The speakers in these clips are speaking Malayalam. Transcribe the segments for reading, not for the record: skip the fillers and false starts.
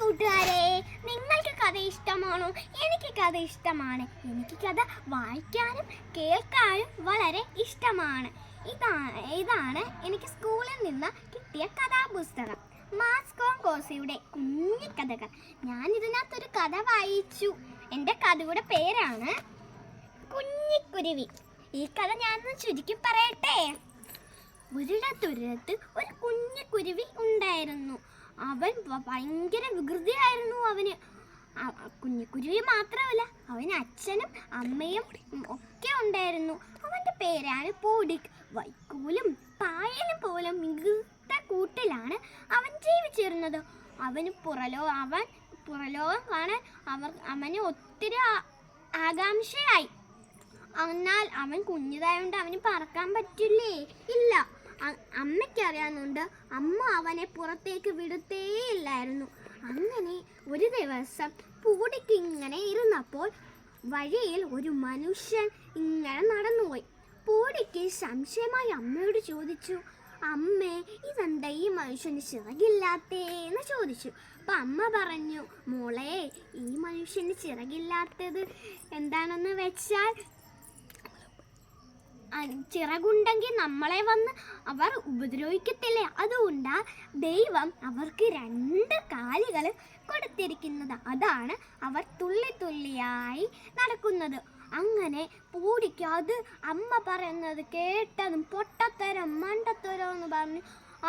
കൂട്ടുകാരെ, നിങ്ങൾക്ക് കഥ ഇഷ്ടമാണോ? എനിക്ക് കഥ ഇഷ്ടമാണ്. എനിക്ക് കഥ വായിക്കാനും കേൾക്കാനും വളരെ ഇഷ്ടമാണ്. ഇതാണ് എനിക്ക് സ്കൂളിൽ നിന്ന് കിട്ടിയ കഥാപുസ്തകം, മാസ്കോ കോസിയുടെ കുഞ്ഞിക്കഥകൾ. ഞാൻ ഇതിനകത്തൊരു കഥ വായിച്ചു. എൻ്റെ കഥയുടെ പേരാണ് കുഞ്ഞിക്കുരുവി. ഈ കഥ ഞാനൊന്ന് ചുരുക്കി പറയട്ടെ. ഒരിടത്തൊരിടത്ത് ഒരു കുഞ്ഞിക്കുരുവി ഉണ്ടായിരുന്നു. അവൻ ഭയങ്കര വികൃതിയായിരുന്നു. അവന് കുഞ്ഞിക്കുരുവി മാത്രമല്ല, അവന് അച്ഛനും അമ്മയും ഒക്കെ ഉണ്ടായിരുന്നു. അവൻ്റെ പേരാണ് പൂടിക്. വൈക്കോലും പായലും പോലും മികച്ച കൂട്ടിലാണ് അവൻ ജീവിച്ചിരുന്നത്. അവൻ പുറലോകം കാണാൻ അവന് ഒത്തിരി ആകാംക്ഷയായി. എന്നാൽ അവൻ കുഞ്ഞിതായോണ്ട് അവന് പറക്കാൻ പറ്റില്ലേ? ഇല്ല. അമ്മയ്ക്കറിയാവുന്നുണ്ട്. അമ്മ അവനെ പുറത്തേക്ക് വിടത്തേയില്ലായിരുന്നു. അങ്ങനെ ഒരു ദിവസം പൂടിക്ക് ഇങ്ങനെ ഇരുന്നപ്പോൾ വഴിയിൽ ഒരു മനുഷ്യൻ ഇങ്ങനെ നടന്നുപോയി. പൂടിക്ക് സംശയമായി അമ്മയോട് ചോദിച്ചു, അമ്മേ, ഇതെന്താ ഈ മനുഷ്യന് ചിറകില്ലാത്തേന്ന് ചോദിച്ചു. അപ്പം അമ്മ പറഞ്ഞു, മോളെ, ഈ മനുഷ്യന് ചിറകില്ലാത്തത് എന്താണെന്ന് വെച്ചാൽ, ചിറകുണ്ടെങ്കിൽ നമ്മളെ വന്ന് അവർ ഉപദ്രവിക്കത്തില്ലേ? അതുകൊണ്ടാ ദൈവം അവർക്ക് 2 കാലുകൾ കൊടുത്തിരിക്കുന്നത്. അതാണ് അവർ തുള്ളി തുള്ളിയായി നടക്കുന്നത്. അങ്ങനെ പൂടിക്ക് അത് അമ്മ പറയുന്നത് കേട്ടതും പൊട്ടത്തരം മണ്ടത്തരം എന്ന് പറഞ്ഞ്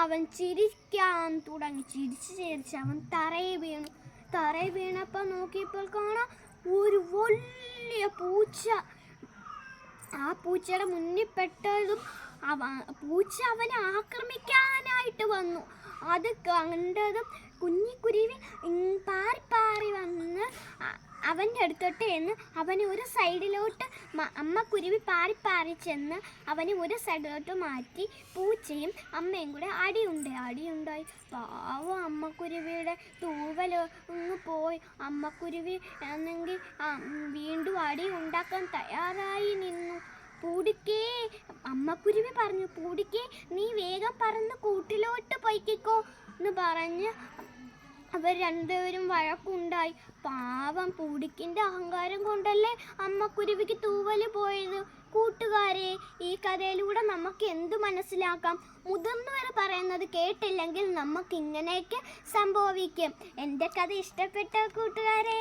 അവൻ ചിരിക്കാൻ തുടങ്ങി. ചിരിച്ച് അവൻ തറയിൽ വീണപ്പോൾ നോക്കിയപ്പോൾ കാണാം ഒരു വലിയ പൂച്ച. ആ പൂച്ചയുടെ മുന്നിൽ പെട്ടതും പൂച്ച അവനെ ആക്രമിക്കാനായിട്ട് വന്നു. അത് കണ്ടതും കുഞ്ഞിക്കുരുവി പാറി വന്ന് അവൻ്റെ അടുത്തോട്ട് ചെന്ന് അവനെ ഒരു സൈഡിലോട്ട് അമ്മ കുരുവി പാറി ചെന്ന് അവനെ ഒരു സൈഡിലോട്ട് മാറ്റി. പൂച്ചയും അമ്മയും കൂടെ അടിയുണ്ടായി. പാവം അമ്മക്കുരുവിയുടെ തൂവൽ പോയി. അമ്മക്കുരുവി ആണെങ്കിൽ വീണ്ടും അടി ഉണ്ടാക്കാൻ തയ്യാറായി നിന്നു. പൂടിക്കേ, അമ്മക്കുരുവി പറഞ്ഞു, പൂടിക്കേ, നീ വേഗം പറന്ന് കൂട്ടിലോട്ട് പോയിക്കോ എന്ന് പറഞ്ഞ് അവർ 2 പേരും വഴക്കുണ്ടായി. പാവം പൂടിക്കിൻ്റെ അഹങ്കാരം കൊണ്ടല്ലേ അമ്മക്കുരുവിക്ക് തൂവല് പോയത്. കൂട്ടുകാരെ, ഈ കഥയിലൂടെ നമുക്ക് എന്ത് മനസ്സിലാക്കാം? മുതിർന്നവർ പറയുന്നത് കേട്ടില്ലെങ്കിൽ നമുക്ക് ഇങ്ങനെയൊക്കെ സംഭവിക്കും. എൻ്റെ കഥ ഇഷ്ടപ്പെട്ട കൂട്ടുകാരെ?